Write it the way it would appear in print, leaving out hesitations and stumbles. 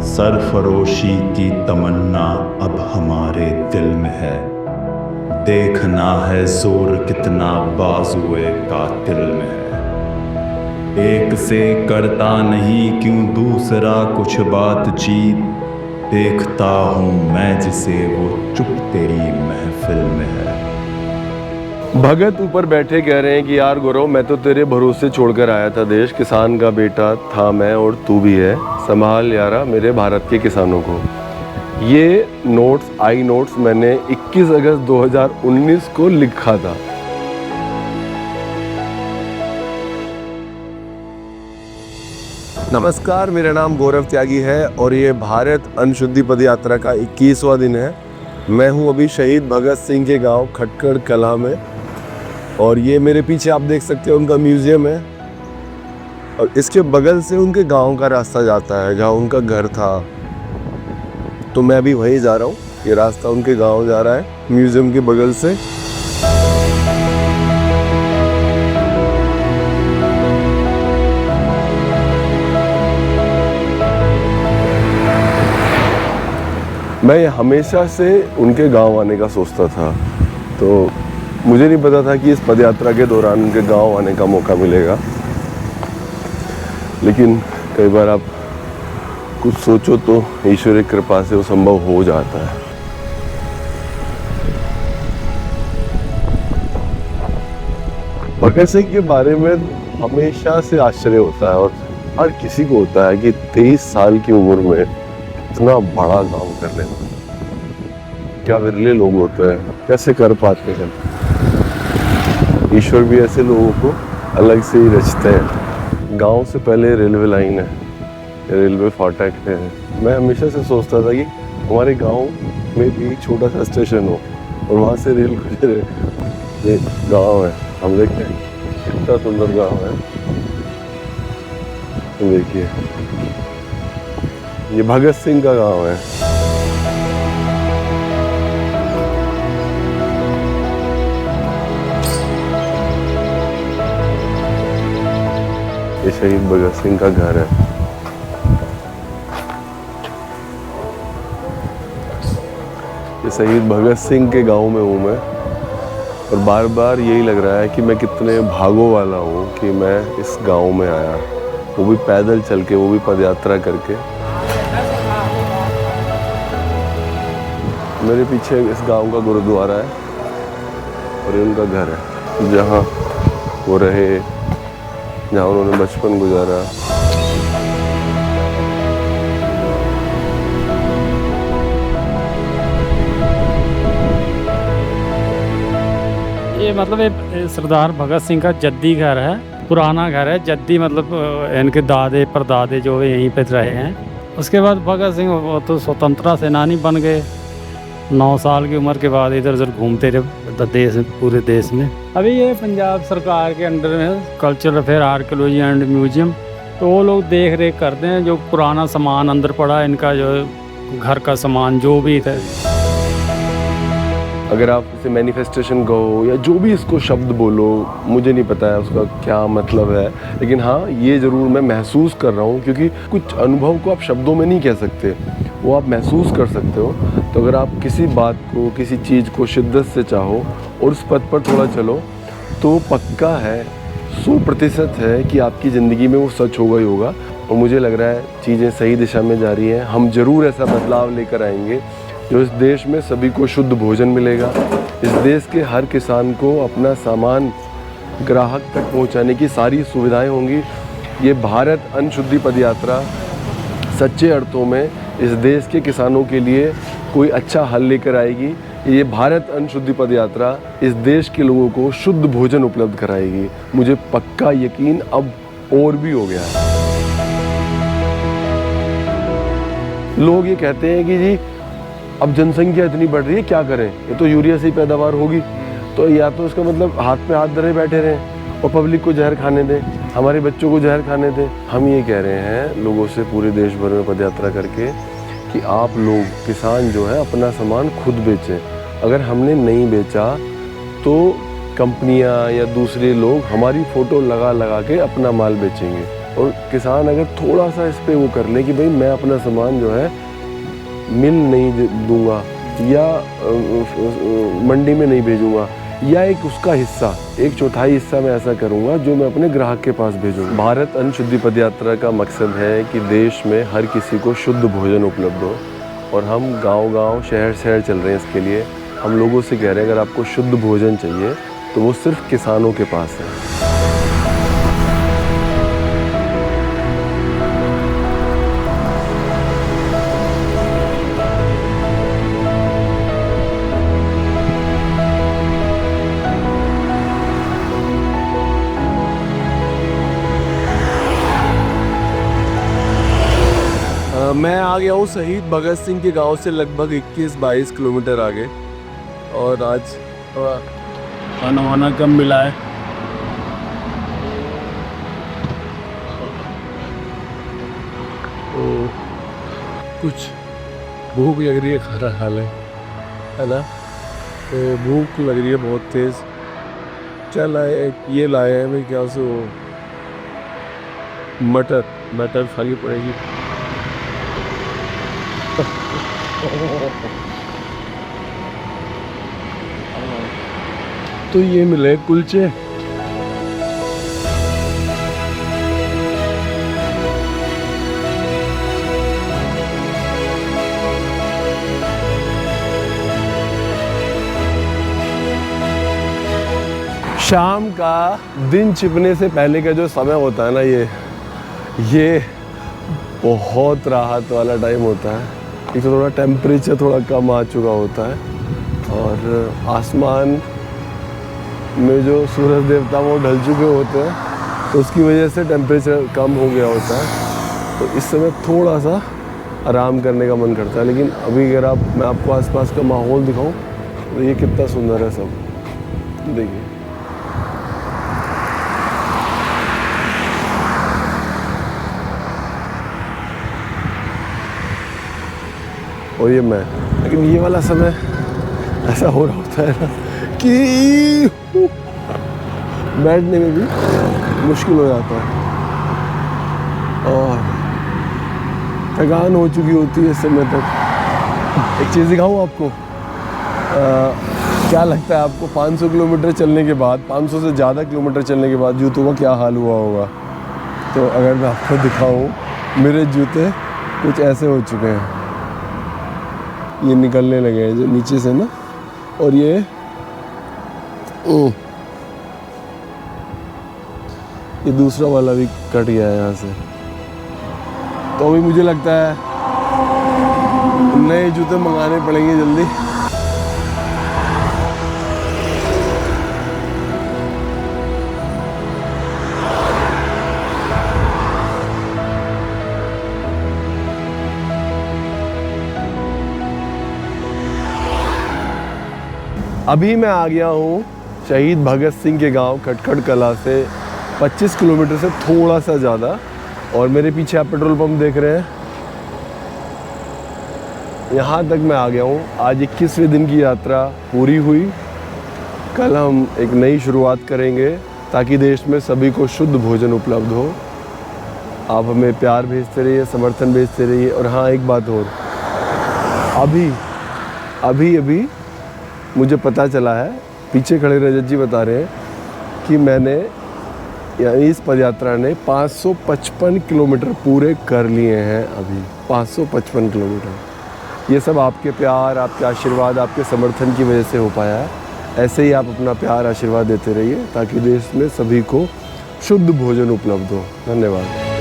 सरफरोशी की तमन्ना अब हमारे दिल में है, देखना है जोर कितना बाजुए कातिल में है। एक से करता नहीं क्यों दूसरा कुछ बातचीत, देखता हूँ मैं जिसे वो चुप तेरी महफिल में है। भगत ऊपर बैठे कह रहे हैं कि यार गौरव, मैं तो तेरे भरोसे छोड़कर आया था देश, किसान का बेटा था मैं और तू भी है, संभाल यारा मेरे भारत के किसानों को। ये नोट्स, आई नोट्स मैंने 21 अगस्त 2019 को लिखा था। नमस्कार, मेरा नाम गौरव त्यागी है और ये भारत अन्न पद यात्रा का 21वां दिन है। मैं हूँ अभी शहीद भगत सिंह के गांव खटकड़ कला में, और ये मेरे पीछे आप देख सकते हो उनका म्यूजियम है, और इसके बगल से उनके गांव का रास्ता जाता है जहाँ उनका घर था। तो मैं अभी वहीं जा रहा हूँ, ये रास्ता उनके गांव जा रहा है म्यूजियम के बगल से। मैं हमेशा से उनके गांव आने का सोचता था, तो मुझे नहीं पता था कि इस पदयात्रा के दौरान उनके गांव आने का मौका मिलेगा। लेकिन कई बार आप कुछ सोचो तो ईश्वर की कृपा से वो संभव हो जाता है। भगत सिंह के बारे में हमेशा से आश्चर्य होता है, और हर किसी को होता है कि 23 साल की उम्र में इतना बड़ा काम कर लेना, क्या विरले लोग होते हैं, कैसे कर पाते हैं। ईश्वर भी ऐसे लोगों को अलग से ही रचते हैं। गांव से पहले रेलवे लाइन है, रेलवे फाटक है। मैं हमेशा से सोचता था कि हमारे गांव में भी एक छोटा सा स्टेशन हो और वहाँ से रेल गुजरे। ये गांव है, हम देखते हैं कितना सुंदर गांव है। तो देखिए, ये भगत सिंह का गांव है। ये शहीद भगत सिंह का घर है। ये शहीद भगत सिंह के गांव में हूँ मैं, और बार बार यही लग रहा है कि मैं कितने भागों वाला हूँ कि मैं इस गांव में आया, वो भी पैदल चल के, वो भी पदयात्रा करके। मेरे पीछे इस गांव का गुरुद्वारा है और ये उनका घर है, जहाँ वो रहे, जहाँ उन्होंने बचपन गुजारा। ये मतलब ये सरदार भगत सिंह का जद्दी घर है, पुराना घर है। जद्दी मतलब इनके दादे परदादे जो है यहीं पे रहे हैं। उसके बाद भगत सिंह वो तो स्वतंत्रता सेनानी बन गए। 9 साल की उम्र के बाद इधर उधर घूमते रहे देश, पूरे देश में। अभी ये पंजाब सरकार के अंडर में cultural affair, archaeology and museum, तो वो लोग देख रेख करते हैं। जो पुराना सामान अंदर पड़ा है इनका, जो घर का सामान जो भी था। अगर आप इसे मैनिफेस्टेशन कहो या जो भी इसको शब्द बोलो, मुझे नहीं पता है उसका क्या मतलब है, लेकिन हाँ ये ज़रूर मैं महसूस कर रहा हूँ, क्योंकि कुछ अनुभव को आप शब्दों में नहीं कह सकते, वो आप महसूस कर सकते हो। तो अगर आप किसी बात को, किसी चीज़ को शिद्दत से चाहो और उस पथ पर थोड़ा चलो, तो पक्का है, 100% है कि आपकी ज़िंदगी में वो सच होगा ही होगा। और मुझे लग रहा है चीज़ें सही दिशा में जा रही हैं। हम ज़रूर ऐसा बदलाव लेकर आएंगे जो इस देश में सभी को शुद्ध भोजन मिलेगा, इस देश के हर किसान को अपना सामान ग्राहक तक पहुंचाने की सारी सुविधाएं होंगी। ये भारत अन्न पद यात्रा सच्चे अर्थों में इस देश के किसानों के लिए कोई अच्छा हल लेकर आएगी। ये भारत अन्न पद यात्रा इस देश के लोगों को शुद्ध भोजन उपलब्ध कराएगी। मुझे पक्का यकीन अब और भी हो गया है। लोग ये कहते हैं कि जी अब जनसंख्या इतनी बढ़ रही है, क्या करें, ये तो यूरिया से ही पैदावार होगी, तो या तो इसका मतलब हाथ पे हाथ धरे बैठे रहें और पब्लिक को जहर खाने दें, हमारे बच्चों को जहर खाने दें। हम ये कह रहे हैं लोगों से पूरे देश भर में पदयात्रा करके कि आप लोग किसान जो है अपना सामान खुद बेचें। अगर हमने नहीं बेचा तो कंपनियां या दूसरे लोग हमारी फ़ोटो लगा लगा के अपना माल बेचेंगे। और किसान अगर थोड़ा सा इस पे वो कर ले कि भाई मैं अपना सामान जो है मिल नहीं दूंगा या मंडी में नहीं भेजूंगा, या एक उसका हिस्सा, एक चौथाई हिस्सा मैं ऐसा करूंगा जो मैं अपने ग्राहक के पास भेजूंगा। भारत अन्न शुद्धि पदयात्रा का मकसद है कि देश में हर किसी को शुद्ध भोजन उपलब्ध हो, और हम गांव-गांव, शहर-शहर चल रहे हैं इसके लिए। हम लोगों से कह रहे हैं अगर आपको शुद्ध भोजन चाहिए तो वो सिर्फ किसानों के पास है। मैं आ गया हूँ शहीद भगत सिंह के गांव से लगभग 21-22 किलोमीटर आगे, और आज खाना वाना कम मिला है। तो कुछ भूख लग रही है, खाना खा लें, है ना। तो भूख लग रही है बहुत तेज़। क्या लाए, ये लाए हैं भाई, क्या से वो मटर खानी पड़ेगी। तो ये मिले कुलचे। शाम का दिन छिपने से पहले का जो समय होता है ना, ये बहुत राहत वाला टाइम होता है। एक तो थोड़ा टेम्परेचर थोड़ा कम आ चुका होता है, और आसमान में जो सूरज देवता वो ढल चुके होते हैं, तो उसकी वजह से टेम्परेचर कम हो गया होता है। तो इस समय थोड़ा सा आराम करने का मन करता है। लेकिन अभी अगर मैं आपको आसपास का माहौल दिखाऊं तो ये कितना सुंदर है सब, देखिए। और ये मैं, लेकिन ये वाला समय ऐसा हो रहा होता है ना कि बैठने में भी मुश्किल हो जाता है, और थकान हो चुकी होती है इस समय तक। एक चीज़ दिखाऊं आपको, क्या लगता है आपको 500 किलोमीटर चलने के बाद, 500 से ज़्यादा किलोमीटर चलने के बाद जूतों का क्या हाल हुआ होगा? तो अगर मैं आपको दिखाऊं, मेरे जूते कुछ ऐसे हो चुके हैं, ये निकलने लगे हैं जो नीचे से ना, और ये दूसरा वाला भी कट गया है यहाँ से। तो अभी मुझे लगता है नए जूते मंगाने पड़ेंगे जल्दी। अभी मैं आ गया हूँ शहीद भगत सिंह के गांव खटखड़ कला से 25 किलोमीटर से थोड़ा सा ज़्यादा, और मेरे पीछे आप पेट्रोल पंप देख रहे हैं। यहाँ तक मैं आ गया हूँ। आज 21वें दिन की यात्रा पूरी हुई। कल हम एक नई शुरुआत करेंगे ताकि देश में सभी को शुद्ध भोजन उपलब्ध हो। आप हमें प्यार भेजते रहिए, समर्थन भेजते रहिए। और हाँ, एक बात और, अभी मुझे पता चला है, पीछे खड़े रजत जी बता रहे हैं कि मैंने, यानी इस पदयात्रा ने 555 किलोमीटर पूरे कर लिए हैं अभी। 555 किलोमीटर। ये सब आपके प्यार, आपके आशीर्वाद, आपके समर्थन की वजह से हो पाया है। ऐसे ही आप अपना प्यार, आशीर्वाद देते रहिए ताकि देश में सभी को शुद्ध भोजन उपलब्ध हो। धन्यवाद।